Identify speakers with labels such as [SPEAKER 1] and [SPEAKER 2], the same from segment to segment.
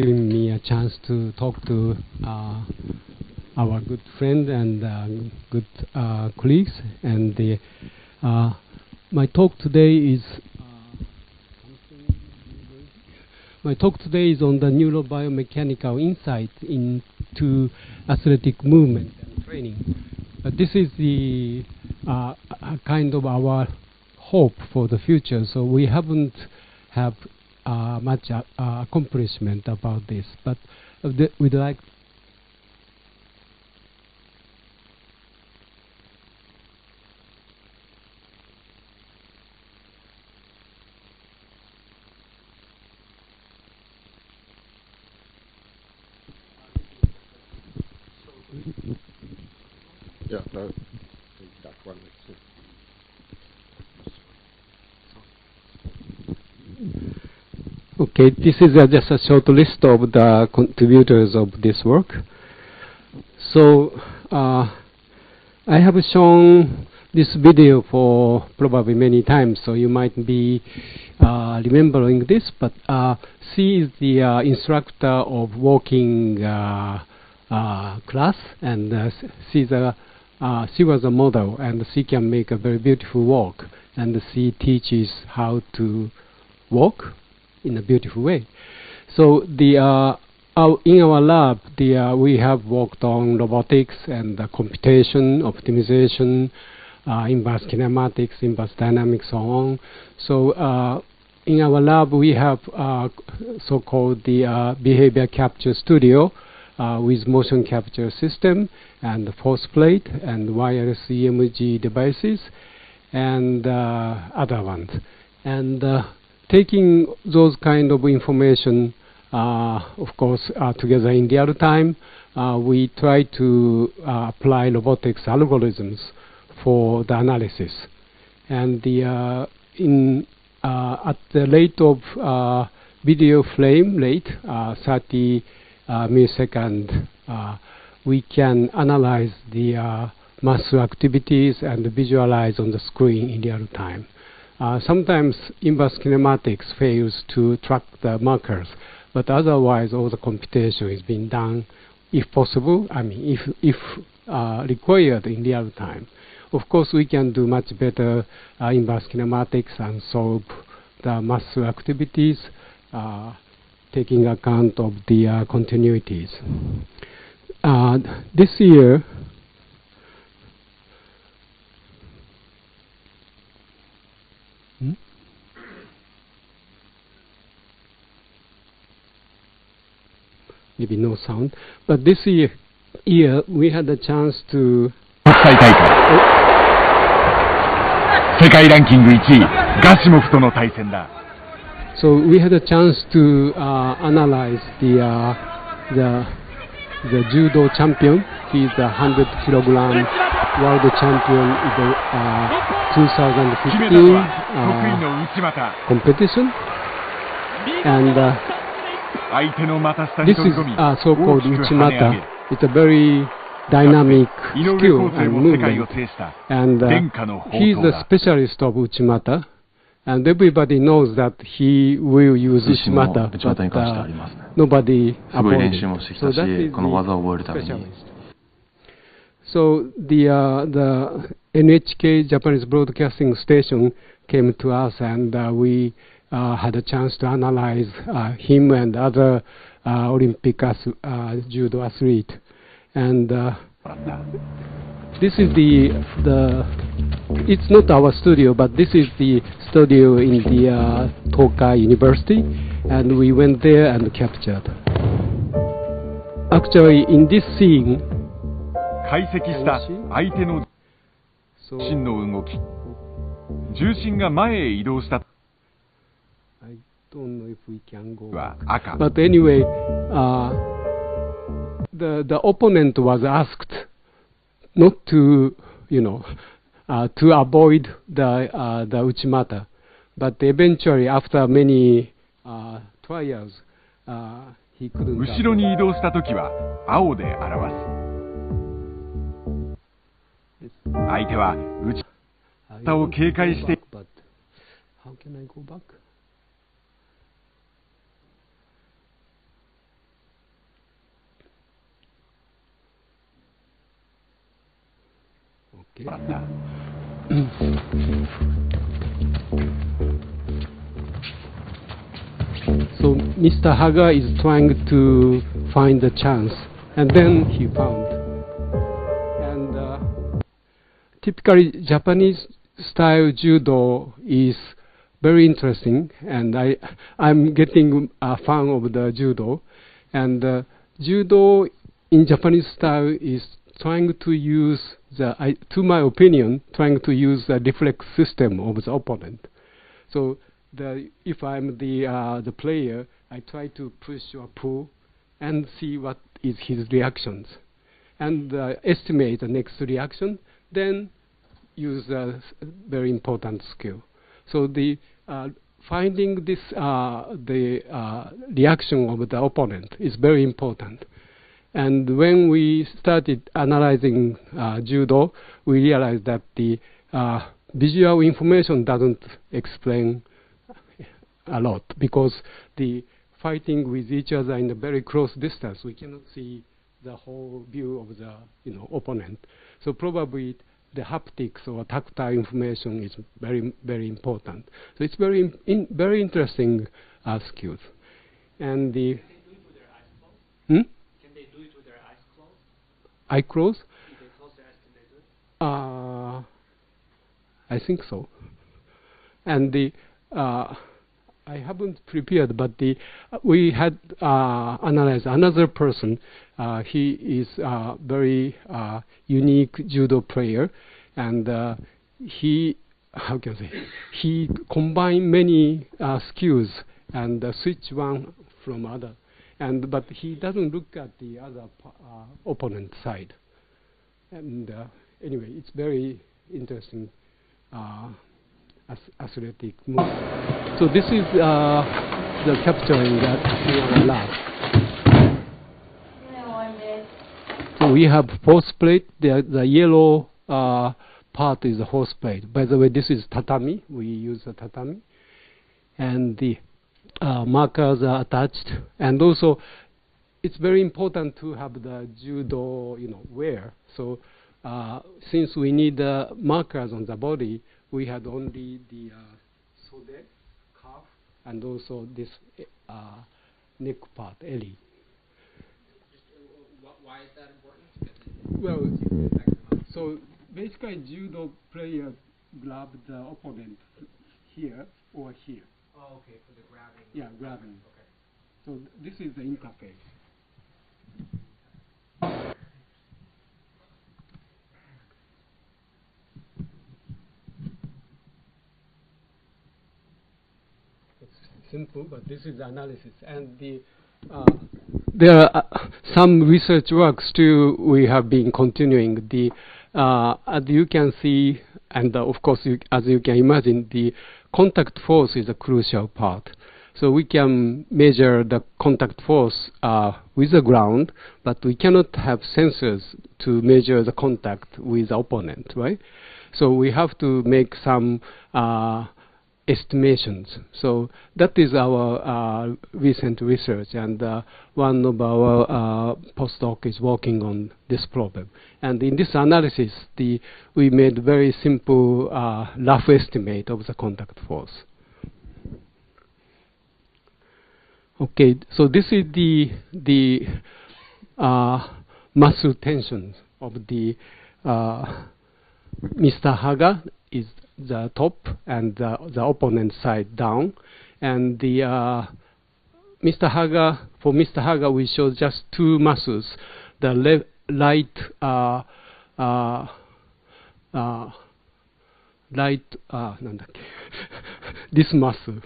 [SPEAKER 1] giving me a chance to talk to our good friend and good colleagues. And my talk today is on the neurobiomechanical insight into athletic movement and training. This is the kind of our hope for the future. So we haven't have much accomplishment about this, but we'd like.
[SPEAKER 2] Yeah, no, that one.
[SPEAKER 1] Okay, this is just a short list of the contributors of this work. So I have shown this video for probably many times, so you might be remembering this, but she is the instructor of walking class, and she was a model, and she can make a very beautiful walk, and she teaches how to walk in a beautiful way. So in our lab, we have worked on robotics and computation, optimization, inverse kinematics, inverse dynamics, so on. So in our lab, we have so-called the behavior capture studio with motion capture system and force plate and wireless EMG devices and other ones. And taking those kind of information, of course, together in real time, we try to apply robotics algorithms for the analysis. And at the rate of video frame rate, 30 millisecond, we can analyze the muscle activities and visualize on the screen in real time. Sometimes inverse kinematics fails to track the markers, but otherwise all the computation is being done, if possible, if required in real time. Of course, we can do much better inverse kinematics and solve the muscle activities, taking account of the continuities. This year, maybe no sound, but this year we had a chance to.
[SPEAKER 3] 世界ランキング1位ガシモフとの対戦だ。
[SPEAKER 1] So we had a chance to analyze the judo champion. He's the 100 kilogram world champion in the 2015 competition. And this is so-called Uchimata. It's a very dynamic skill and movement. And he's a specialist of Uchimata. And everybody knows that he will use Uchimata, but nobody avoids it. So that is the specialist. So the NHK Japanese Broadcasting Station came to us, and we had a chance to analyze him and other Olympic judo athlete. And this is it's not our studio, but this is the studio in the Tokai University, and we went there and captured. Actually, in this scene,
[SPEAKER 3] 解析した相手の心の動き、重心が前へ移動した。
[SPEAKER 1] I don't know if we can go
[SPEAKER 3] は赤。
[SPEAKER 1] But anyway, the opponent was asked not to, to avoid the Uchimata, but eventually, after many trials, he couldn't.
[SPEAKER 3] 後ろに移動したときは青で表す。相手は内股を警戒して。
[SPEAKER 1] How can I go back? Okay. So Mr. Haga is trying to find the chance, and then he found. And typically Japanese style judo is very interesting, and I'm getting a fan of the judo. And judo in Japanese style is trying to use to my opinion, trying to use the reflex system of the opponent. So if I'm the player, I try to push or pull and see what is his reactions, and estimate the next reaction, then use a very important skill. So the finding this the reaction of the opponent is very important. And when we started analyzing judo, we realized that the visual information doesn't explain a lot, because the fighting with each other in a very close distance, we cannot see the whole view of the opponent. So probably the haptics or tactile information is very, very important. So it's very very interesting skills. And the
[SPEAKER 4] Can they do it with their eyes closed? Can they do it with their eyes closed?
[SPEAKER 1] Eye close?
[SPEAKER 4] If they close their eyes, can they do it?
[SPEAKER 1] I think so. And the I haven't prepared, but we had analyzed another person. He is a very unique judo player, and he, how can I say, he combined many skills and switch one from other, but he doesn't look at the other opponent side. And anyway, it's very interesting athletic move. So this is the capturing that in our lab. So we have horse plate. The yellow part is the horse plate. By the way, this is tatami. We use the tatami, and the markers are attached. And also, it's very important to have the judo, wear. So since we need markers on the body, we had only the sode, cuff, and also this neck part, eri.
[SPEAKER 4] Why is that important?
[SPEAKER 1] Well, so basically judo player grab the opponent here or here.
[SPEAKER 4] Oh, okay, for the grabbing.
[SPEAKER 1] Yeah, grabbing.
[SPEAKER 4] Okay.
[SPEAKER 1] So this is the interface. Simple, but this is analysis, and there are some research works too. We have been continuing. As you can see, and of course, as you can imagine, the contact force is a crucial part. So we can measure the contact force with the ground, but we cannot have sensors to measure the contact with the opponent, right? So we have to make some estimations. So that is our recent research, and one of our postdoc is working on this problem. And in this analysis, we made very simple rough estimate of the contact force. Okay, so this is the muscle tension of the Mr. Haga is the top and the opponent side down, and the Mr. Haga we show just two muscles, the right this muscle,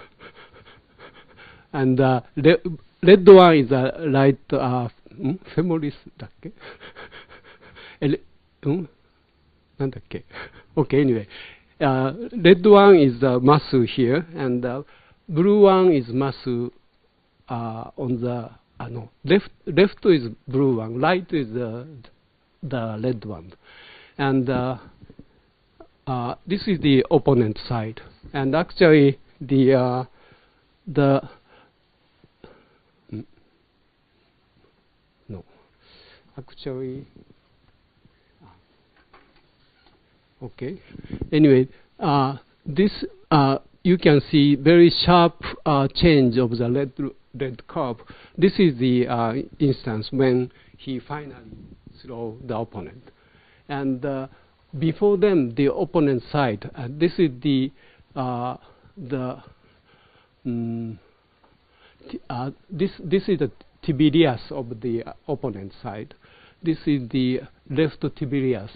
[SPEAKER 1] and red one is the right femoris だっけなんだっけ Okay, anyway, red one is the muscle here, and the blue one is muscle on the no, left is blue one, right is the red one, and this is the opponent side. And actually the no, actually Okay. Anyway, this you can see very sharp change of the red curve. This is the instance when he finally threw the opponent. And before them, the opponent side. This is the this is the tibialis of the opponent side. This is the left tibialis.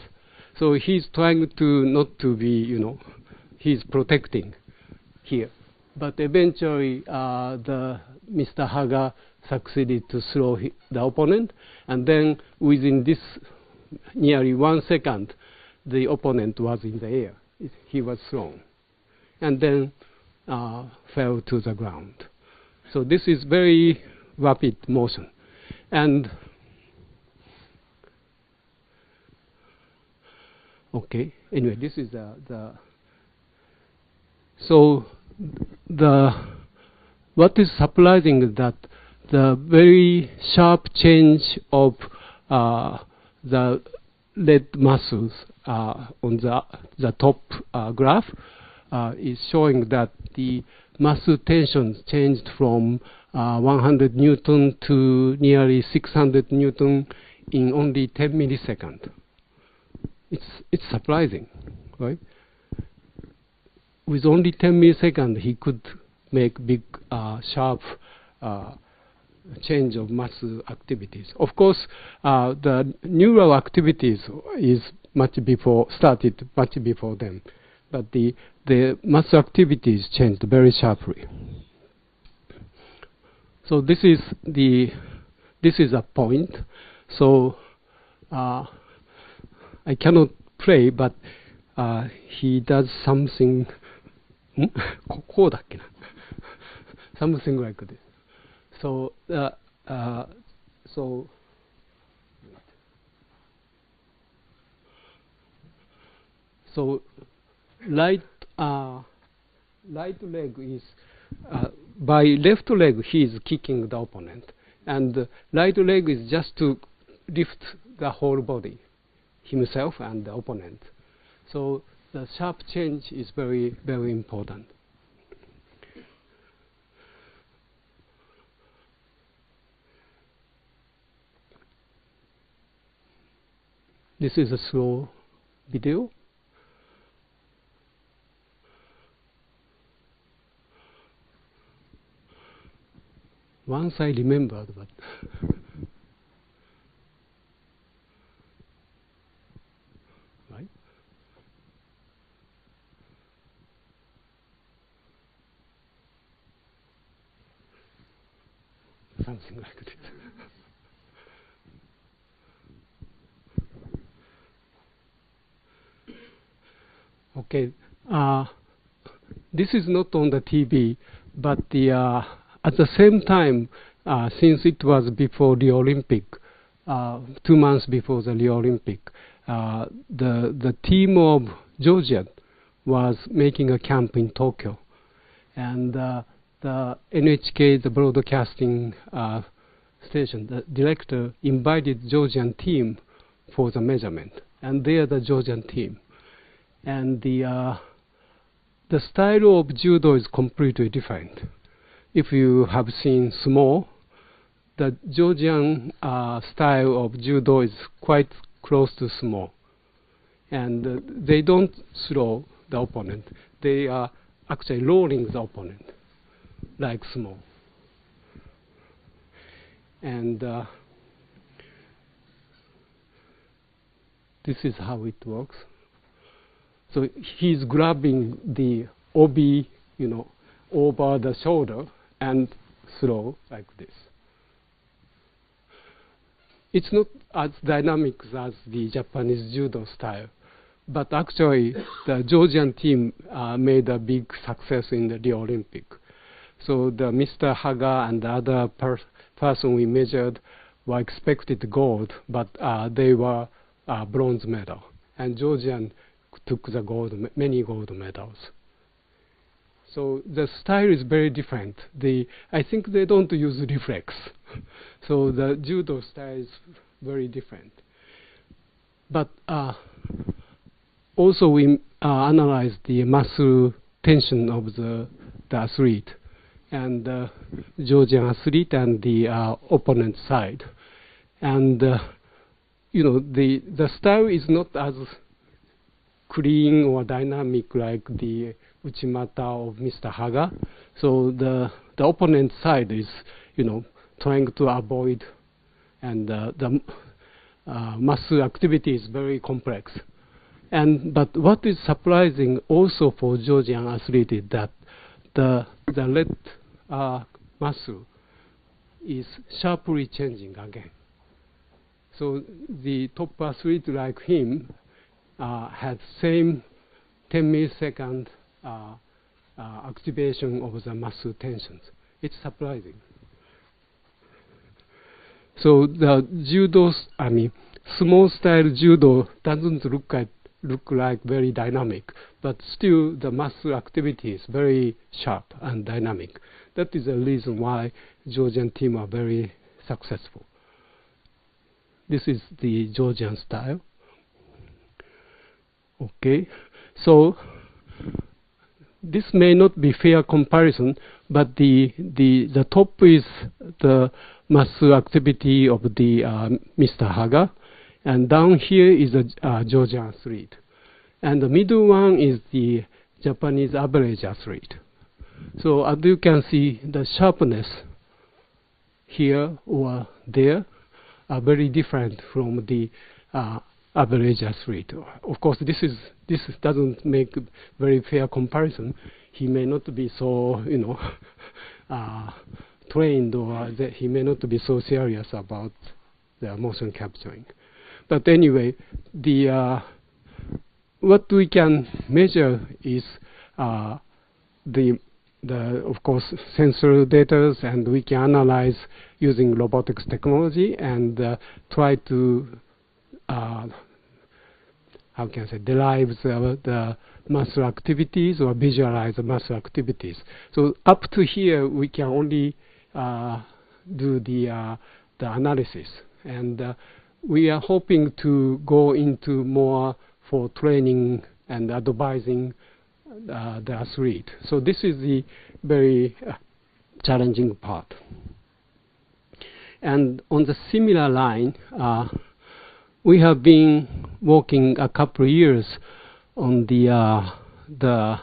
[SPEAKER 1] So he's trying to not to be, he's protecting here. But eventually, the Mr. Haga succeeded to throw the opponent, and then within this nearly 1 second, the opponent was in the air. He was thrown, and then fell to the ground. So this is very rapid motion, and okay. Anyway, this is so what is surprising is that the very sharp change of the red muscles on the top graph is showing that the muscle tension changed from 100 Newton to nearly 600 Newton in only 10 milliseconds. It's surprising, right? With only 10 milliseconds, he could make big, sharp change of muscle activities. Of course, the neural activities is started much before them, but the muscle activities changed very sharply. So this is a point. So I cannot play, but he does something. こうだっけな something like this. So right leg is by left leg he is kicking the opponent, and right leg is just to lift the whole body, himself and the opponent. So the sharp change is very, very important. This is a slow video. Once I remembered, but right? Something like this. Okay, this is not on the TV, but at the same time, since it was before the Olympic, 2 months before the Rio Olympic, the team of Georgia was making a camp in Tokyo, and the NHK, the broadcasting station, the director invited Georgian team for the measurement, and they are the Georgian team. And the style of judo is completely different. If you have seen sumo, the Georgian style of judo is quite close to sumo. And they don't throw the opponent. They are actually rolling the opponent, like sumo. And this is how it works. So he's grabbing the obi, over the shoulder and throw like this. It's not as dynamic as the Japanese judo style, but actually the Georgian team made a big success in the Rio Olympic. So the Mr. Haga and the other person we measured were expected gold, but they were bronze medal. And Georgian took the gold, many gold medals. So the style is very different. I think they don't use reflex. So the judo style is very different. But also we analyze the muscle tension of the athlete, and Georgian athlete and the opponent side. And the style is not as clean or dynamic like the Uchimata of Mr. Haga. So the opponent side is, trying to avoid, and the muscle activity is very complex. But what is surprising also for Georgian athlete is that the left muscle is sharply changing again. So the top athlete like him had same 10 millisecond activation of the muscle tensions. It's surprising. So the judo, small style judo doesn't look like very dynamic, but still the muscle activity is very sharp and dynamic. That is the reason why Georgian team are very successful. This is the Georgian style. Okay, so this may not be fair comparison, but the top is the muscle activity of the Mr. Haga, and down here is a Georgian athlete, and the middle one is the Japanese average athlete. So as you can see, the sharpness here or there are very different from the average athlete. Of course, this doesn't make very fair comparison. He may not be so trained, or he may not be so serious about the motion capturing. But anyway, what we can measure is of course, sensor data, and we can analyze using robotics technology and try to derive the muscle activities or visualize the muscle activities. So up to here, we can only do the analysis, and we are hoping to go into more for training and advising the athlete. So this is the very challenging part. And on the similar line, we have been working a couple of years on the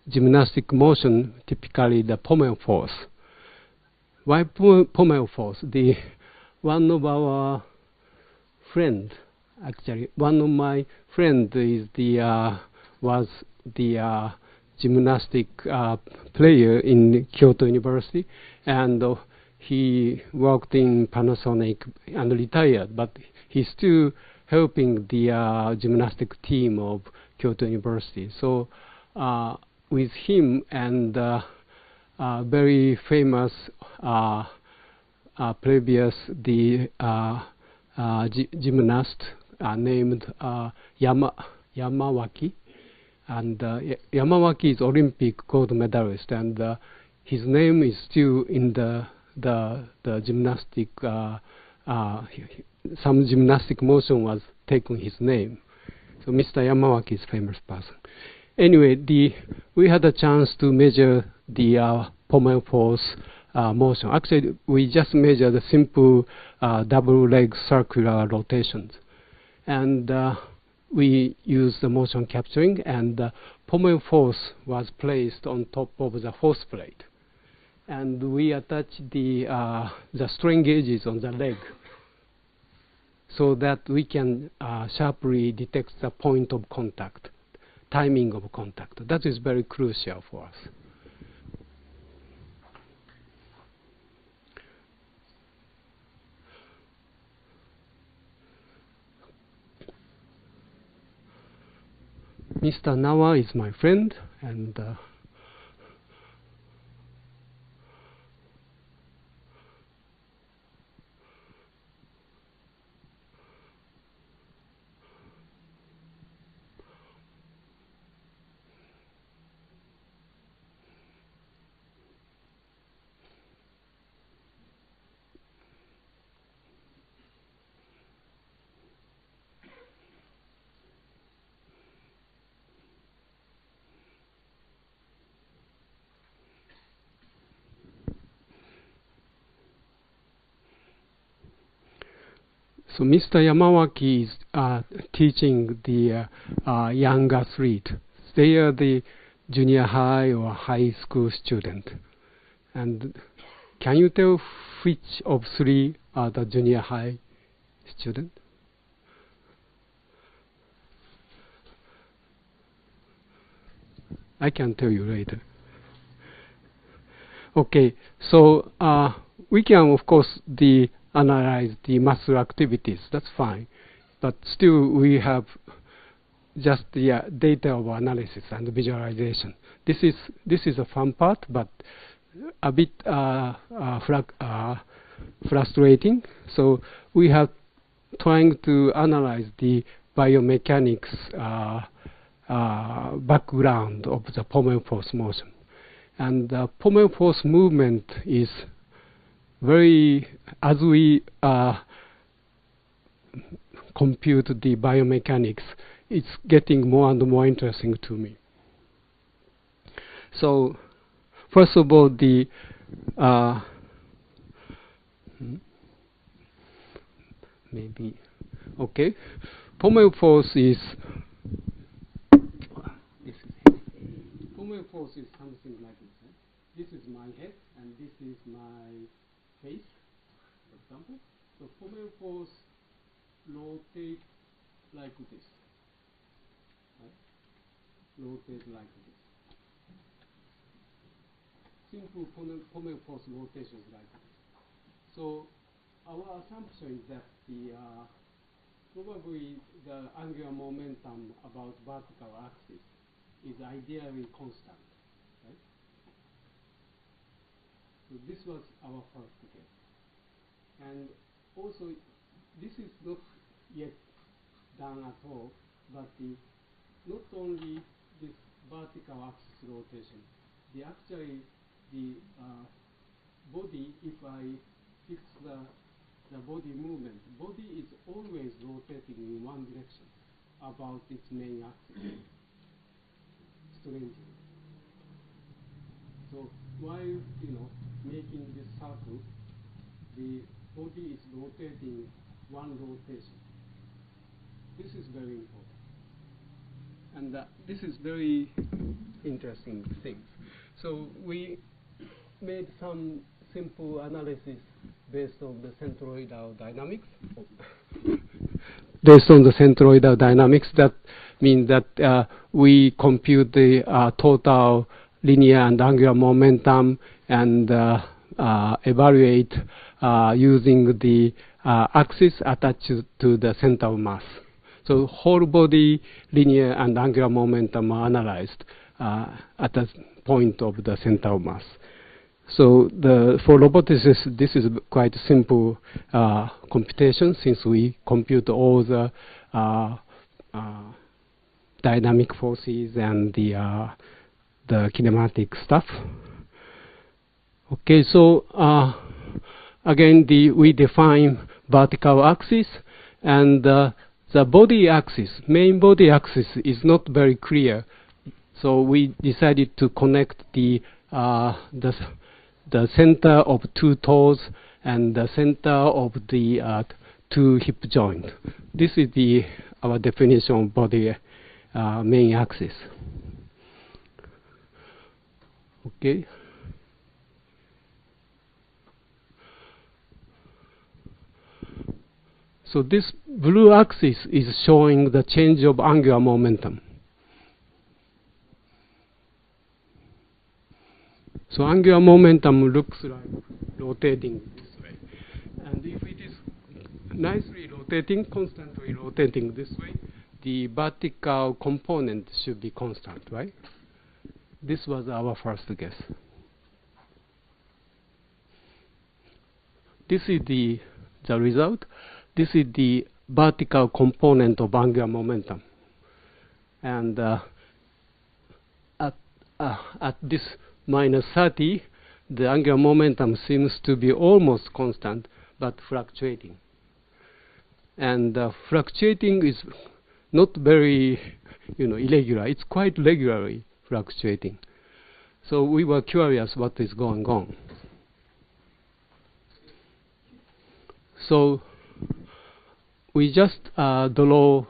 [SPEAKER 1] gymnastic motion, typically the pommel force. Why pommel force? One of our friend, actually, one of my friend is was the gymnastic player in Kyoto University, and he worked in Panasonic and retired, but he's still helping the gymnastic team of Kyoto University. So with him and very famous previous gymnast named Yamawaki, and Yamawaki is Olympic gold medalist, and his name is still in the gymnastic. Some gymnastic motion was taken his name. So Mr. Yamawaki is a famous person. Anyway, we had a chance to measure the pommel force motion. Actually, we just measured the simple double leg circular rotations, and we used the motion capturing, and the pommel force was placed on top of the horse plate, and we attached the strain gauges on the leg so that we can sharply detect the point of contact, timing of contact. That is very crucial for us. Mr. Nawa is my friend, and So Mr. Yamawaki is teaching the young athlete. They are the junior high or high school student. And can you tell which of three are the junior high student? I can tell you later. Okay, so we can, of course, analyze the muscle activities. That's fine. But still, we have just the data of analysis and visualization. This is a fun part, but a bit frustrating. So we have trying to analyze the biomechanics background of the pommel force motion. And the pommel force movement is very, as we compute the biomechanics, it's getting more and more interesting to me. So, first of all, the maybe okay, pommel force is pommel force is something like this. This is my head, and this is my face, for example. So pommel force rotate like this. Right? Rotate like this. Simple pommel force rotation like this. So our assumption is that the probably the angular momentum about vertical axis is ideally constant. Right? So this was our first guess. And also, this is not yet done at all, but not only this vertical axis rotation, actually the body, if I fix the body movement, body is always rotating in one direction about its main axis, strangely. So while making this circle, the body is rotating one rotation. This is very important, and this is very interesting thing. So we made some simple analysis based on the centroidal dynamics. Based on the centroidal dynamics, that means that we compute the total linear and angular momentum and evaluate using the axis attached to the center of mass. So whole body linear and angular momentum are analyzed at the point of the center of mass. So for robotics, this is quite simple computation, since we compute all the dynamic forces and the kinematic stuff. Okay, so again, we define vertical axis, and the body axis, main body axis, is not very clear. So we decided to connect the center of two toes and the center of the two hip joint. This is our definition of body main axis. Okay. So this blue axis is showing the change of angular momentum. So angular momentum looks like rotating this way. And if it is nicely rotating, constantly rotating this way, the vertical component should be constant, right? This was our first guess. This is the result. This is the vertical component of angular momentum. And at this minus 30, the angular momentum seems to be almost constant, but fluctuating. And fluctuating is not very, irregular. It's quite regularly fluctuating. So we were curious what is going on. So we just draw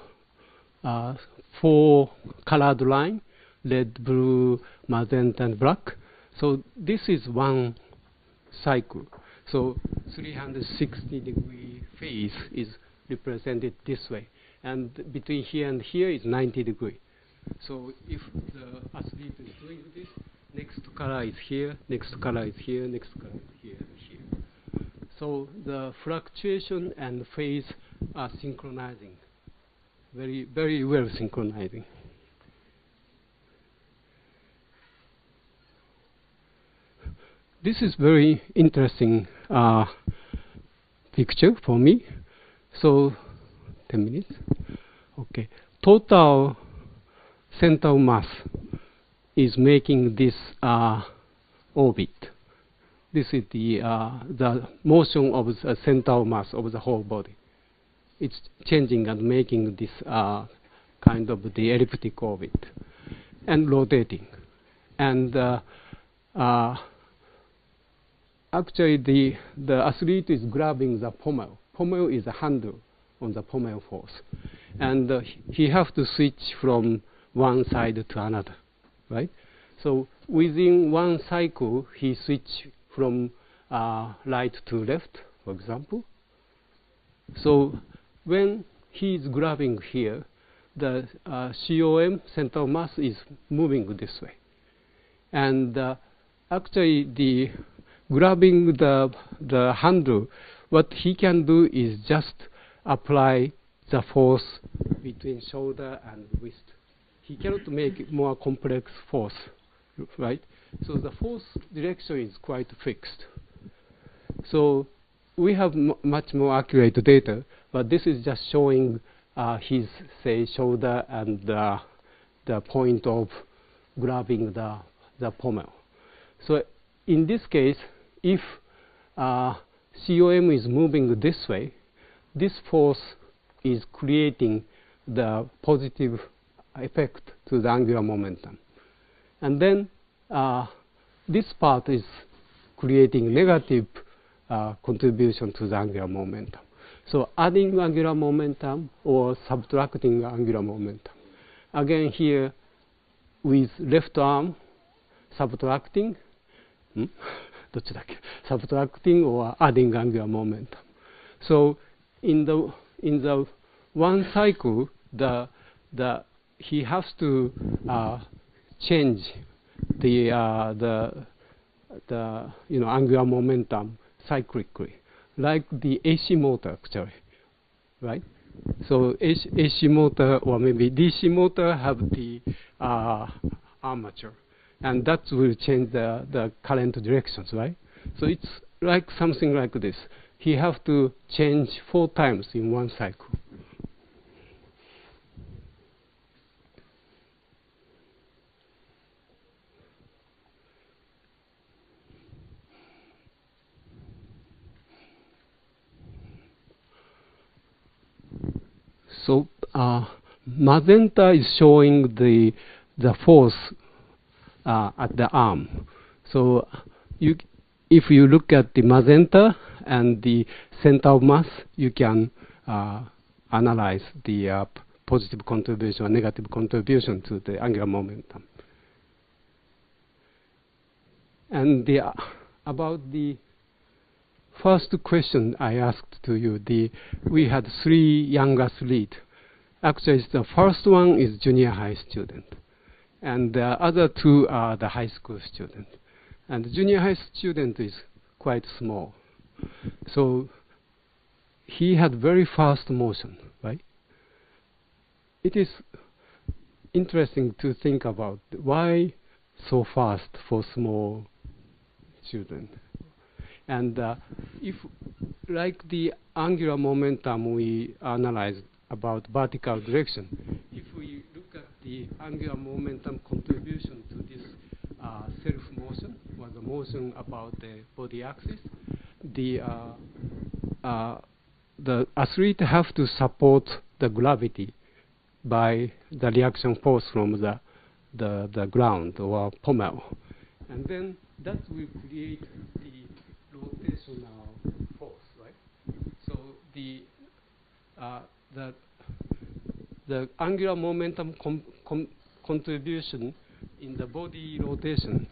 [SPEAKER 1] 4 colored line, red, blue, magenta, and black. So this is one cycle. So 360-degree phase is represented this way. And between here and here is 90 degrees. So if the athlete is doing this, next color is here, next color is here, next color is here, and here. So the fluctuation and phase are synchronizing, very, very well synchronizing. This is very interesting picture for me. So 10 minutes. Okay. Total center of mass is making this orbit. This is the motion of the center of mass of the whole body. It's changing and making this kind of the elliptic orbit and rotating. And actually, the athlete is grabbing the pommel. Pommel is a handle on the pommel force. And he has to switch from one side to another, right? So within one cycle, he switches from right to left, for example. So when he is grabbing here, the COM, center of mass, is moving this way. And actually, the grabbing the handle, what he can do is just apply the force between shoulder and wrist. He cannot make more complex force, right? So the force direction is quite fixed. So we have much more accurate data, but this is just showing his, say, shoulder and the point of grabbing the pommel. So in this case, if COM is moving this way, this force is creating the positive effect to the angular momentum. And then this part is creating negative contribution to the angular momentum. So adding angular momentum or subtracting angular momentum. Again here, with left arm, subtracting, subtracting or adding angular momentum. So in the one cycle, he has to change the angular momentum cyclically, like the AC motor actually, right? So AC motor or maybe DC motor have the armature, and that will change the current directions, right? So it's like something like this. He has to change 4 times in one cycle. So magenta is showing the force at the arm. So if you look at the magenta and the center of mass, you can analyze the positive contribution or negative contribution to the angular momentum. And about the first question I asked to you, we had 3 young athletes. Actually, the first one is junior high student, and the other 2 are the high school student. And the junior high student is quite small. So he had very fast motion, right? It is interesting to think about why so fast for small student. And if, like the angular momentum we analyzed about vertical direction, if we look at the angular momentum contribution to this self-motion, or the motion about the body axis, the athlete have to support the gravity by the reaction force from the ground or pommel. And then that will create the rotational force, right? So the the angular momentum contribution in the body rotation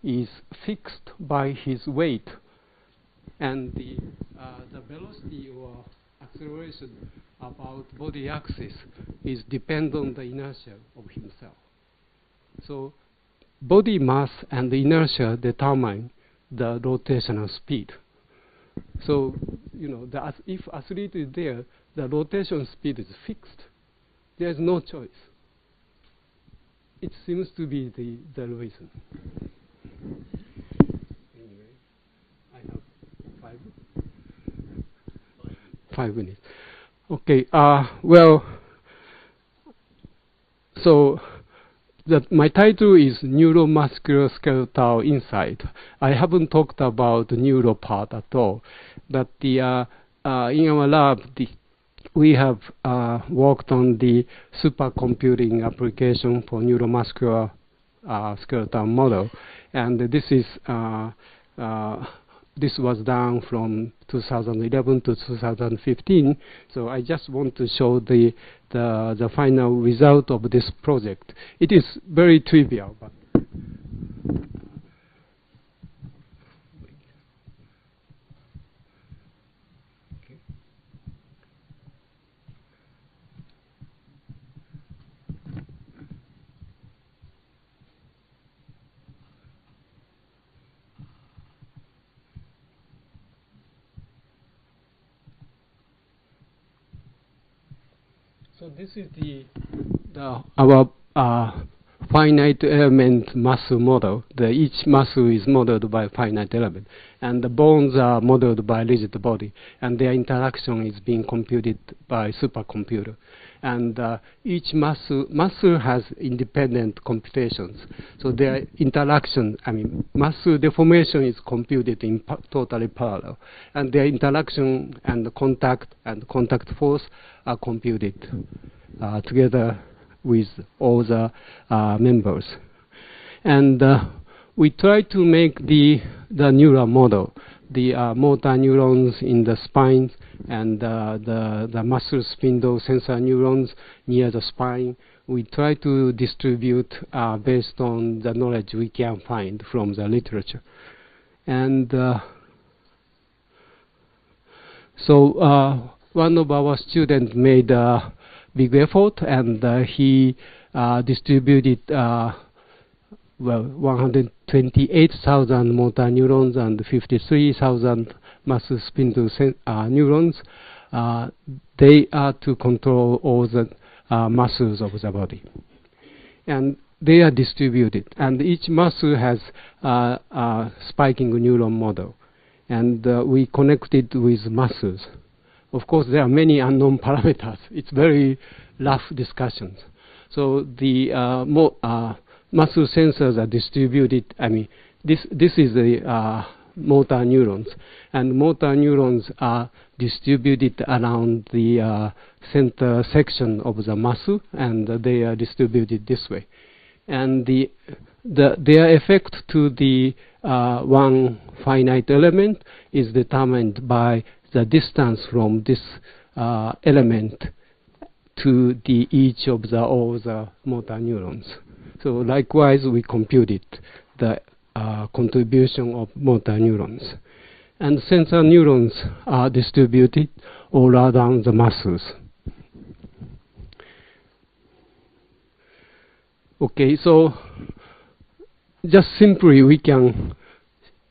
[SPEAKER 1] is fixed by his weight, and the velocity or acceleration about body axis is dependent on the inertia of himself. So body mass and the inertia determine the rotational speed. So, if athlete is there, the rotation speed is fixed. There's no choice. It seems to be the reason. Anyway, I have 5 minutes. Okay. So my title is Neuromusculoskeletal Insight. I haven't talked about the neuro part at all, but in our lab, we have worked on the supercomputing application for neuromuscular skeletal model, and this was done from 2011 to 2015. So I just want to show the final result of this project. It is very trivial, but okay. So this is our finite element muscle model. Each muscle is modeled by finite element, and the bones are modeled by rigid body, and their interaction is being computed by supercomputer. And each muscle has independent computations. So their interaction, muscle deformation is computed in totally parallel, and their interaction and the contact force are computed together with all the members. And we try to make the neural model, the motor neurons in the spine and the muscle spindle sensor neurons near the spine. We try to distribute based on the knowledge we can find from the literature. And so one of our students made a big effort, and he distributed 128,000 motor neurons and 53,000 muscle spindle neurons. They are to control all the muscles of the body, and they are distributed. And each muscle has a spiking neuron model, and we connected with muscles. Of course, there are many unknown parameters. It's very rough discussions. So the muscle sensors are distributed. This is the motor neurons, and motor neurons are distributed around the center section of the muscle, and they are distributed this way. And their effect to the one finite element is determined by the distance from this element to each of all the motor neurons. So likewise, we computed the contribution of motor neurons. And sensor neurons are distributed all around the muscles. Okay, so just simply we can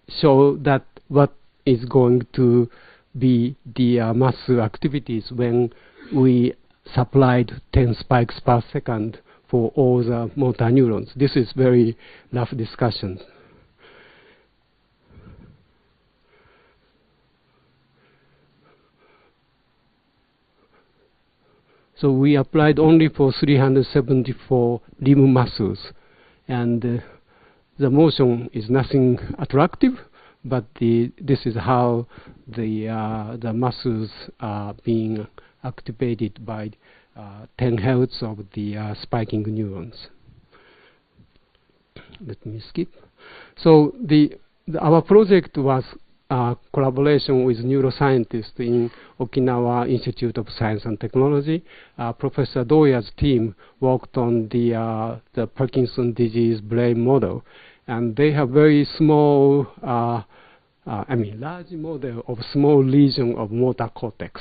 [SPEAKER 1] show that what is going to be the muscle activities when we supplied 10 spikes per second for all the motor neurons. This is very rough discussion. So we applied only for 374 limb muscles, and the motion is nothing attractive, but this is how the muscles are being activated by 10 hertz of the spiking neurons. Let me skip. So our project was collaboration with neuroscientists in Okinawa Institute of Science and Technology. Professor Doya's team worked on the Parkinson's disease brain model, and they have very small, large model of small lesion of motor cortex.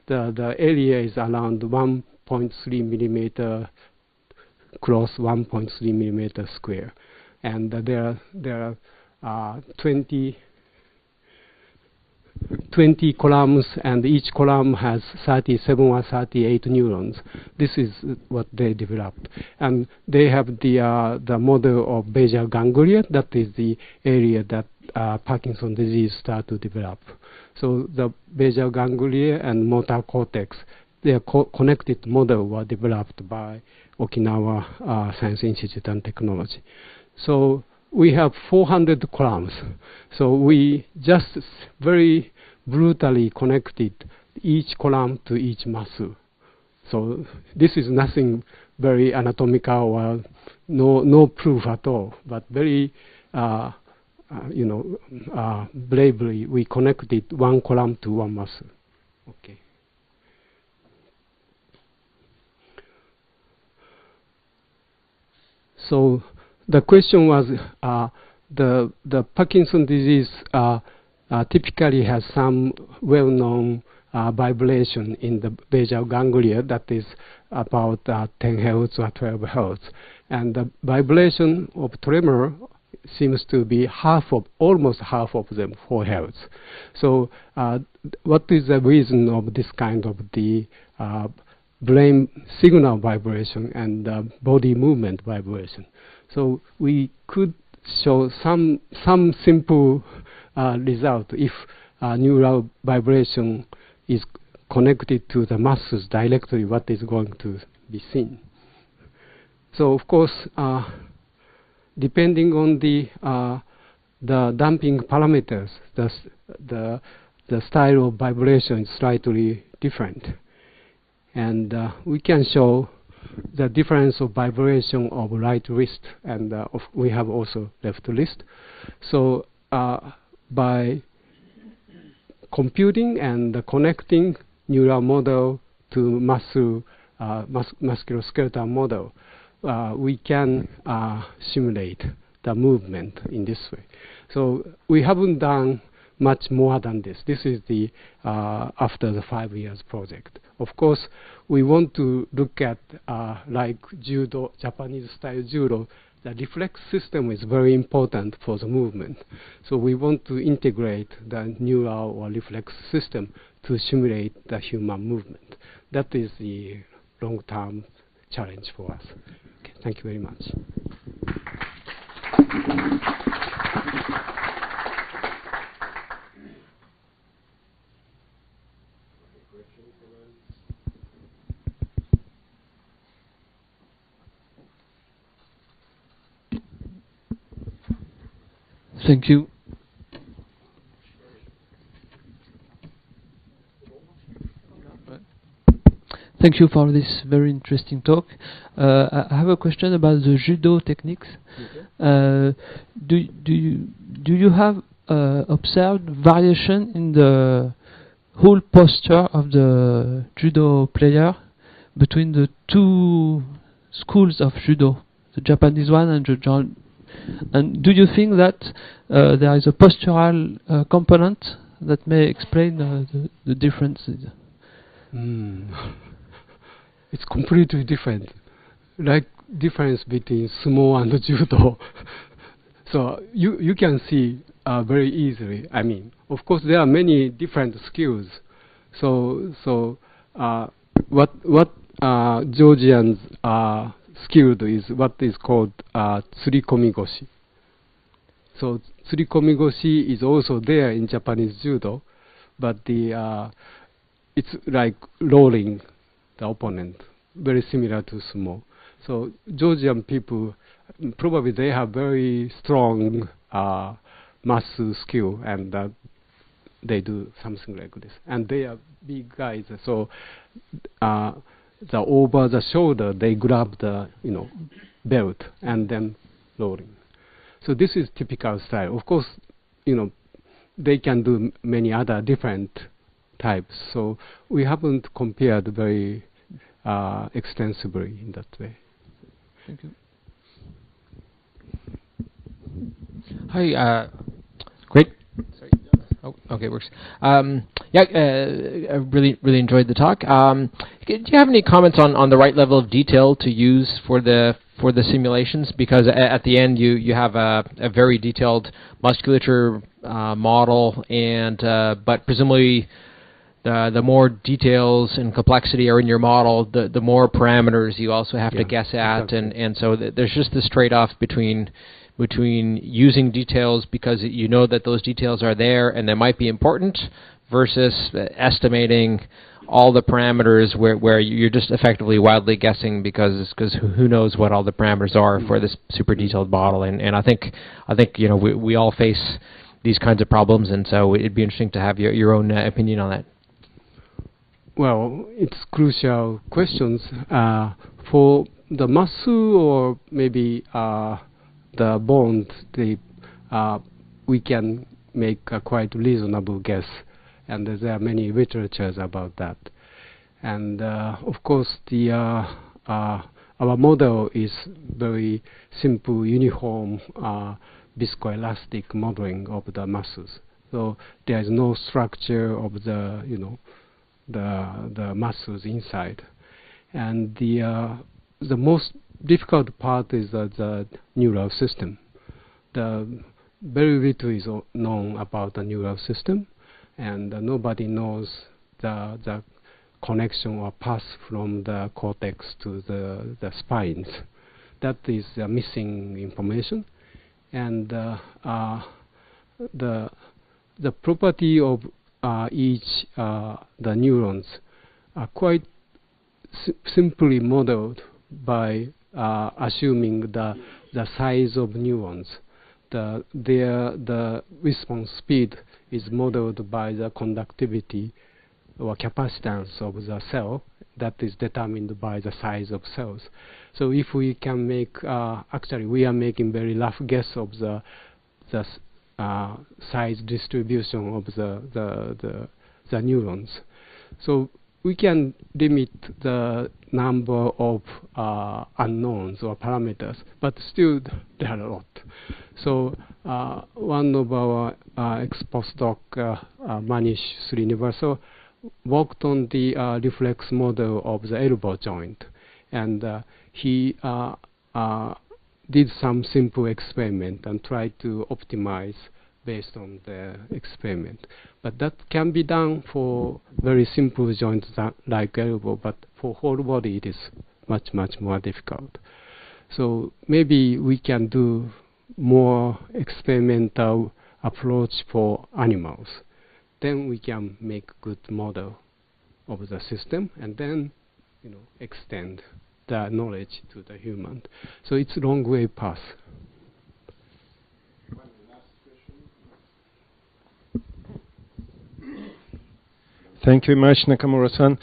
[SPEAKER 1] The area is around 1.3 millimeter cross 1.3 millimeter square, and there are 20 columns, and each column has 37 or 38 neurons. This is what they developed, and they have the model of basal ganglia. That is the area that Parkinson's disease start to develop. So the basal ganglia and motor cortex, their connected model were developed by Okinawa Science Institute and Technology. So we have 400 columns. So we just very brutally connected each column to each muscle. So this is nothing very anatomical or no proof at all, but very bravely we connected one column to one muscle. Okay. So the question was, the Parkinson's disease typically has some well-known vibration in the basal ganglia that is about 10 Hertz or 12 Hertz. And the vibration of tremor seems to be almost half of them, 4 Hertz. So what is the reason of this kind of the brain signal vibration and body movement vibration? So we could show some simple result if neural vibration is connected to the muscles directly, what is going to be seen. So of course, depending on the damping parameters, the style of vibration is slightly different. And we can show the difference of vibration of right wrist, and we have also left wrist. So by computing and connecting neural model to musculoskeletal model, we can simulate the movement in this way. So we haven't done much more than this. This is the after the 5 years project. Of course, we want to look at like judo, Japanese style judo. The reflex system is very important for the movement. So we want to integrate the neural or reflex system to simulate the human movement. That is the long-term challenge for us. Okay, thank you very much.
[SPEAKER 5] Thank you. Thank you for this very interesting talk. I have a question about the judo techniques. Do you have observed variation in the whole posture of the judo player between the two schools of judo, the Japanese one and the And do you think that there is a postural component that may explain the differences?
[SPEAKER 1] It's completely different, like difference between sumo and judo. So you can see very easily. I mean, of course, there are many different skills. So what Georgians are skilled is what is called tsurikomigoshi. So tsurikomigoshi is also there in Japanese judo, but it's like rolling the opponent, very similar to sumo. So Georgian people, probably they have very strong muscle skill, and they do something like this. And they are big guys, so the over the shoulder, they grab the belt and then rolling. So this is typical style. Of course, they can do many other different types. So we haven't compared very extensively in that way.
[SPEAKER 5] Thank you.
[SPEAKER 6] Hi. Great. Sorry. Oh, okay, works. Yeah, I really enjoyed the talk. Do you have any comments on the right level of detail to use for the simulations? Because at the end you have a very detailed musculature model, and but presumably the more details and complexity are in your model, the more parameters you also have to guess at, exactly. and so there's just this trade-off between using details because you know that those details are there and they might be important, versus estimating all the parameters where you're just effectively wildly guessing because who knows what all the parameters are for this super detailed model. And I think we all face these kinds of problems, and so it'd be interesting to have your own opinion on that.
[SPEAKER 1] Well, it's crucial questions for the muscle or maybe the bond. We can make a quite reasonable guess, and there are many literatures about that. And of course, our model is very simple, uniform, viscoelastic modeling of the muscles. So there is no structure of the the muscles inside. And the most difficult part is the neural system. Very little is known about the neural system, and nobody knows the connection or path from the cortex to the spines. That is missing information, and the property of each the neurons are quite simply modeled by assuming the size of neurons. The response speed is modeled by the conductivity or capacitance of the cell that is determined by the size of cells. So if we can make, actually we are making very rough guess of the size distribution of the neurons. So we can limit the number of unknowns or parameters, but still there are a lot. So one of our ex-postdoc, Manish Srinivasan, worked on the reflex model of the elbow joint, and he did some simple experiment and tried to optimize based on the experiment. But that can be done for very simple joints like elbow, but for whole body it is much more difficult. So maybe we can do more experimental approach for animals. Then we can make good model of the system, and then extend the knowledge to the human. So it's a long way path.
[SPEAKER 7] Thank you very much, Nakamura-san.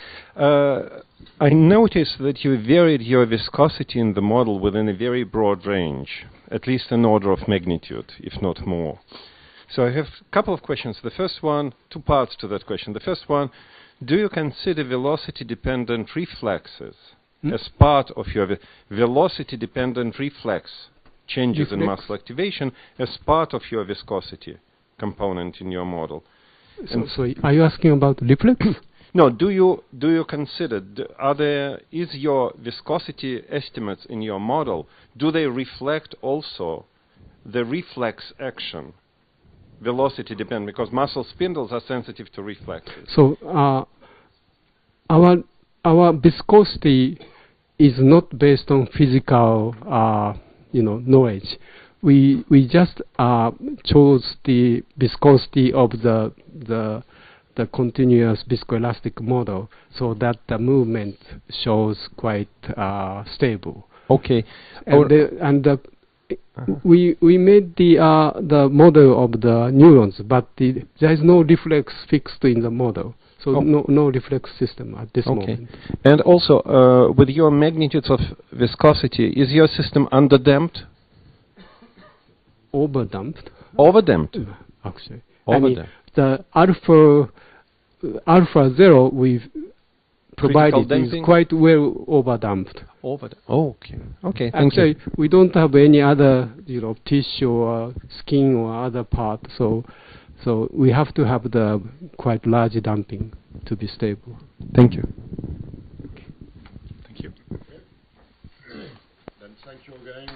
[SPEAKER 7] I noticed that you varied your viscosity in the model within a very broad range, at least an order of magnitude, if not more. So I have a couple of questions. The first one, two parts to that question. The first one, do you consider velocity-dependent reflexes as part of your velocity-dependent reflex changes in muscle activation as part of your viscosity component in your model?
[SPEAKER 1] So are you asking about reflex?
[SPEAKER 7] No, do you consider, is your viscosity estimates in your model, do they reflect also the reflex action, velocity dependent, because muscle spindles are sensitive to reflexes?
[SPEAKER 1] So our viscosity is not based on physical knowledge. We just chose the viscosity of the continuous viscoelastic model, so that the movement shows quite stable.
[SPEAKER 7] Okay.
[SPEAKER 1] We made the model of the neurons, but there is no reflex fixed in the model. So no reflex system at this moment.
[SPEAKER 7] And also, with your magnitudes of viscosity, is your system underdamped?
[SPEAKER 1] Overdamped.
[SPEAKER 7] Overdamped.
[SPEAKER 1] Actually. the alpha 0 we've provided is quite well overdamped.
[SPEAKER 7] Okay, thank you.
[SPEAKER 1] Actually, we don't have any other, tissue or skin or other part, so we have to have the quite large damping to be stable.
[SPEAKER 7] Thank you.
[SPEAKER 2] Thank you. Then thank you again.